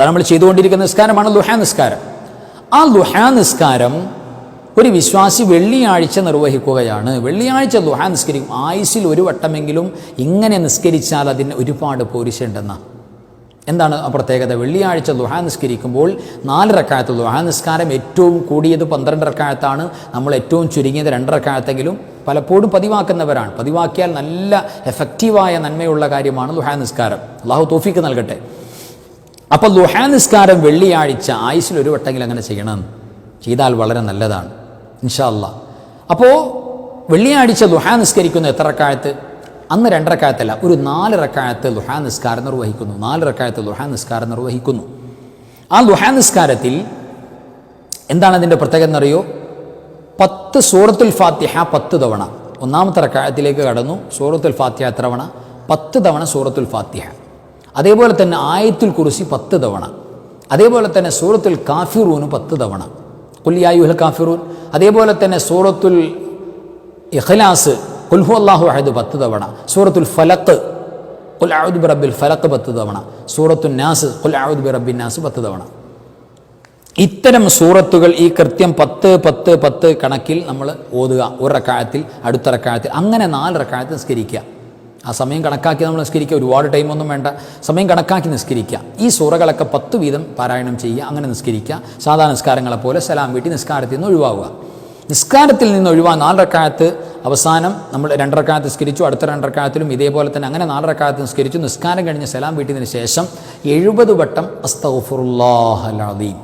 നമ്മൾ ചെയ്തുകൊണ്ടിരിക്കുന്ന നിസ്കാരമാണ് ളുഹാ നിസ്കാരം. ആ ളുഹാ നിസ്കാരം ഒരു വിശ്വാസി വെള്ളിയാഴ്ച നിർവഹിക്കുകയാണ്. വെള്ളിയാഴ്ച ളുഹാ നിസ്കരിക്കും. ആയുസ്സിൽ ഒരു വട്ടമെങ്കിലും ഇങ്ങനെ നിസ്കരിച്ചാൽ അതിന് ഒരുപാട് പോരിശുണ്ടെന്ന. എന്താണ് ആ പ്രത്യേകത? വെള്ളിയാഴ്ച ളുഹാ നിസ്കരിക്കുമ്പോൾ 4 റക്അത്ത്. ളുഹാ നിസ്കാരം ഏറ്റവും കൂടിയത് 12 റക്അത്താണ്. നമ്മൾ ഏറ്റവും ചുരുങ്ങിയത് 2 റക്അത്തെങ്കിലും പലപ്പോഴും പതിവാക്കുന്നവരാണ്. പതിവാക്കിയാൽ നല്ല എഫക്റ്റീവായ നന്മയുള്ള കാര്യമാണ് ളുഹാ നിസ്കാരം. അള്ളാഹു തൗഫീക്ക് നൽകട്ടെ. അപ്പോൾ ളുഹാ നിസ്കാരം വെള്ളിയാഴ്ച ആയുസ്സിൽ ഒരു വട്ടെങ്കിലും അങ്ങനെ ചെയ്യണം. ചെയ്താൽ വളരെ നല്ലതാണ് ഇൻഷാ അല്ലാഹ്. അപ്പോൾ വെള്ളിയാഴ്ച ളുഹാ നിസ്കരിക്കുന്ന എത്ര റക്അത്ത്? അന്ന് 2 റക്അത്തല്ല, ഒരു 4 റക്അത്ത് ളുഹാ നിസ്കാരം നിർവഹിക്കുന്നു. 4 റക്അത്ത് ളുഹാ നിസ്കാരം നിർവഹിക്കുന്നു. ആ ളുഹാ നിസ്കാരത്തിൽ എന്താണ് അതിൻ്റെ പ്രത്യേകത എന്നറിയോ? 10 സൂറത്തുൽ ഫാത്തിഹ 10 തവണ. ഒന്നാമത്തെ റക്അത്തിലേക്ക് കടന്നു. സൂറത്തുൽ ഫാത്തിഹ എത്ര തവണ? 10 തവണ സൂറത്തുൽ ഫാത്തിഹ. അതേപോലെ തന്നെ ആയത്തുൽ കുർസി 10 തവണ. അതേപോലെ തന്നെ സൂറത്തുൽ കാഫിറൂന് 10 തവണ. ഖുൽ യാ അയ്യുഹൽ കാഫിറൂൻ. അതേപോലെ തന്നെ സൂറത്തുൽ ഇഖ്ലാസ് ഖുൽ ഹുവല്ലാഹു അഹദ് 10 തവണ. സൂറത്തുൽ ഫലഖ് ഖുൽ അഊദു ബിറബ്ബിൽ ഫലഖ് 10 തവണ. സൂറത്തുൻ നാസ് ഖുൽ അഊദു ബിറബ്ബിൻ നാസ് 10 തവണ. ഇത്തരം സൂറത്തുകൾ ഈ കൃത്യം 10 10 10 കണക്കിൽ നമ്മൾ ഓതുക. ഒരു റക്അത്തിൽ, അടുത്ത റക്അത്തിൽ, അങ്ങനെ 4 റക്അത്ത് നിസ്കരിക്കുക. ആ സമയം കണക്കാക്കി നമ്മൾ നിസ്കരിക്കുക. ഒരുപാട് ടൈമൊന്നും വേണ്ട, സമയം കണക്കാക്കി നിസ്കരിക്കുക. ഈ സൂറകളൊക്കെ 10 വീതം പാരായണം ചെയ്യുക. അങ്ങനെ നിസ്കരിക്കുക. സാധാരണ നിസ്കാരങ്ങളെപ്പോലെ സലാം വീട്ടി നിസ്കാരത്തിൽ നിന്ന് ഒഴിവാവുക. നിസ്കാരത്തിൽ നിന്ന് ഒഴിവാ 4 റക്അത്ത് അവസാനം നമ്മൾ 2 റക്അത്ത് നിസ്കരിച്ചു. അടുത്ത 2 റക്അത്തിലും ഇതേപോലെ തന്നെ അങ്ങനെ 4 റക്അത്ത് നിസ്കരിച്ചു. നിസ്കാരം കഴിഞ്ഞ് സലാം വീട്ടിയതിന് ശേഷം 70 വട്ടം അസ്തഗ്ഫിറുല്ലാഹൽ അദീം,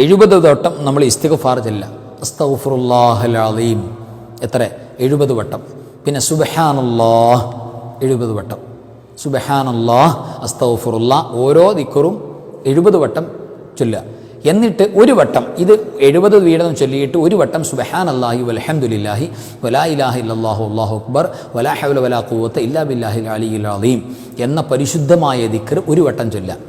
70 വട്ടം നമ്മൾ ഇസ്തിഗ്ഫാർ ചെല്ലുക. അസ്തഗ്ഫിറുല്ലാഹൽ അദീം എത്ര? 70 വട്ടം. പിന്നെ സുബ്ഹാനല്ലാഹ് 70 വട്ടം. സുബ്ഹാനല്ലാഹ്, അസ്തഗ്ഫിറുല്ലാഹ്, ഓരോ ദിക്റും 70 വട്ടം ചൊല്ലുക. എന്നിട്ട് ഒരു വട്ടം ഇത് 70 വീതം ചൊല്ലിയിട്ട് ഒരു വട്ടം സുബ്ഹാനല്ലാഹി വൽഹംദുലില്ലാഹി വലാ ഇലാഹ ഇല്ലല്ലാഹു അല്ലാഹു അക്ബർ വലാ ഹൗല വലാ ഖുവത ഇല്ലാ ബില്ലാഹിൽ അലിയിൽ അദീം എന്ന പരിശുദ്ധമായ ദിക്ർ ഒരു വട്ടം ചൊല്ലുക.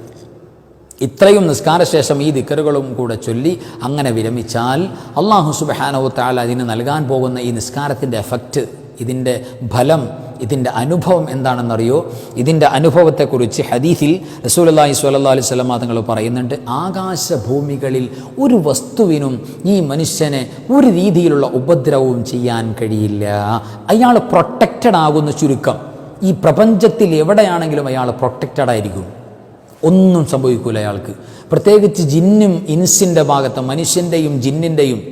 ഇത്രയും നിസ്കാരശേഷം ഈ ദിക്റുകളും കൂടെ ചൊല്ലി അങ്ങനെ വിരമിച്ചാൽ അല്ലാഹു സുബ്ഹാനഹു തആല അതിന് നൽകാൻ പോകുന്ന ഈ നിസ്കാരത്തിൻ്റെ എഫക്റ്റ്, ഇതിൻ്റെ ഫലം, ഇതിൻ്റെ അനുഭവം എന്താണെന്നറിയോ? ഇതിൻ്റെ അനുഭവത്തെക്കുറിച്ച് ഹദീസിൽ റസൂലുള്ളാഹി സ്വല്ലല്ലാഹു അലൈഹി വസല്ലം തങ്ങൾ പറയുന്നുണ്ട്. ആകാശഭൂമികളിൽ ഒരു വസ്തുവിനും ഈ മനുഷ്യനെ ഒരു രീതിയിലുള്ള ഉപദ്രവവും ചെയ്യാൻ കഴിയില്ല. അയാൾ പ്രൊട്ടക്റ്റഡ് ആകുന്ന ചുരുക്കം. ഈ പ്രപഞ്ചത്തിൽ എവിടെയാണെങ്കിലും അയാൾ പ്രൊട്ടക്റ്റഡ് ആയിരിക്കും. ഒന്നും സംഭവിക്കൂല അയാൾക്ക്. പ്രത്യേകിച്ച് ജിന്നും ഇൻസിൻ്റെ ഭാഗത്ത്, മനുഷ്യൻ്റെയും ജിന്നിൻ്റെയും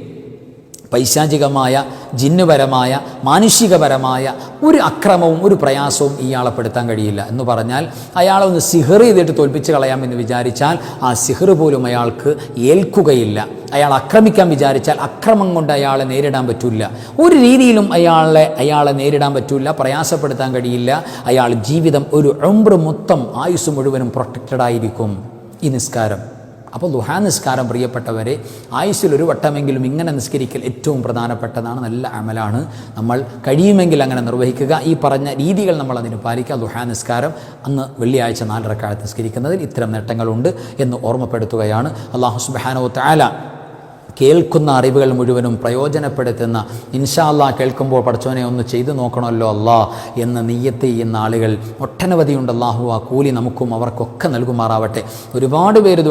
പൈശാചികമായ, ജിന്നുപരമായ, മാനുഷികപരമായ ഒരു അക്രമവും ഒരു പ്രയാസവും ഇയാളെ പെടുത്താൻ കഴിയില്ല. എന്ന് പറഞ്ഞാൽ അയാളെ ഒന്ന് സിഹർ ചെയ്തിട്ട് തോൽപ്പിച്ച് കളയാമെന്ന് വിചാരിച്ചാൽ ആ സിഹർ പോലും അയാൾക്ക് ഏൽക്കുകയില്ല. അയാൾ ആക്രമിക്കാൻ വിചാരിച്ചാൽ അക്രമം കൊണ്ട് അയാളെ നേരിടാൻ പറ്റില്ല. ഒരു രീതിയിലും അയാളെ നേരിടാൻ പറ്റില്ല, പ്രയാസപ്പെടുത്താൻ കഴിയില്ല. അയാൾ ജീവിതം ഒരു ഉംർ മൊത്തം, ആയുസ് മുഴുവനും പ്രൊട്ടക്റ്റഡ് ആയിരിക്കും ഈ നിസ്കാരം. അപ്പോൾ ളുഹാ നിസ്കാരം പ്രിയപ്പെട്ടവരെ, ആയുസ്സിൽ ഒരു വട്ടമെങ്കിലും ഇങ്ങനെ നിസ്കരിക്കൽ ഏറ്റവും പ്രധാനപ്പെട്ടതാണ്, നല്ല അമലാണ്. നമ്മൾ കഴിയുമെങ്കിൽ അങ്ങനെ നിർവഹിക്കുക. ഈ പറഞ്ഞ രീതികൾ നമ്മൾ അതിന് പാലിക്കുക. ളുഹാ നിസ്കാരം അന്ന് വെള്ളിയാഴ്ച 4 റക്അത്ത് നിസ്കരിക്കുന്നതിൽ ഇത്തരം നേട്ടങ്ങളുണ്ട് എന്ന് ഓർമ്മപ്പെടുത്തുകയാണ്. അല്ലാഹു സുബ്ഹാനഹു തആല കേൾക്കുന്ന അറിവുകൾ മുഴുവനും പ്രയോജനപ്പെടുത്തുന്ന, ഇൻഷാ അല്ലാഹ് കേൾക്കുമ്പോൾ പഠിച്ചവനെ ഒന്ന് ചെയ്തു നോക്കണമല്ലോ അല്ലാ എന്ന നിയ്യത്ത് ചെയ്യുന്ന ആളുകൾ ഒട്ടനവധിയുണ്ട്. അല്ലാഹു ആ കൂലി നമുക്കും അവർക്കൊക്കെ നൽകുമാറാവട്ടെ. ഒരുപാട് പേര്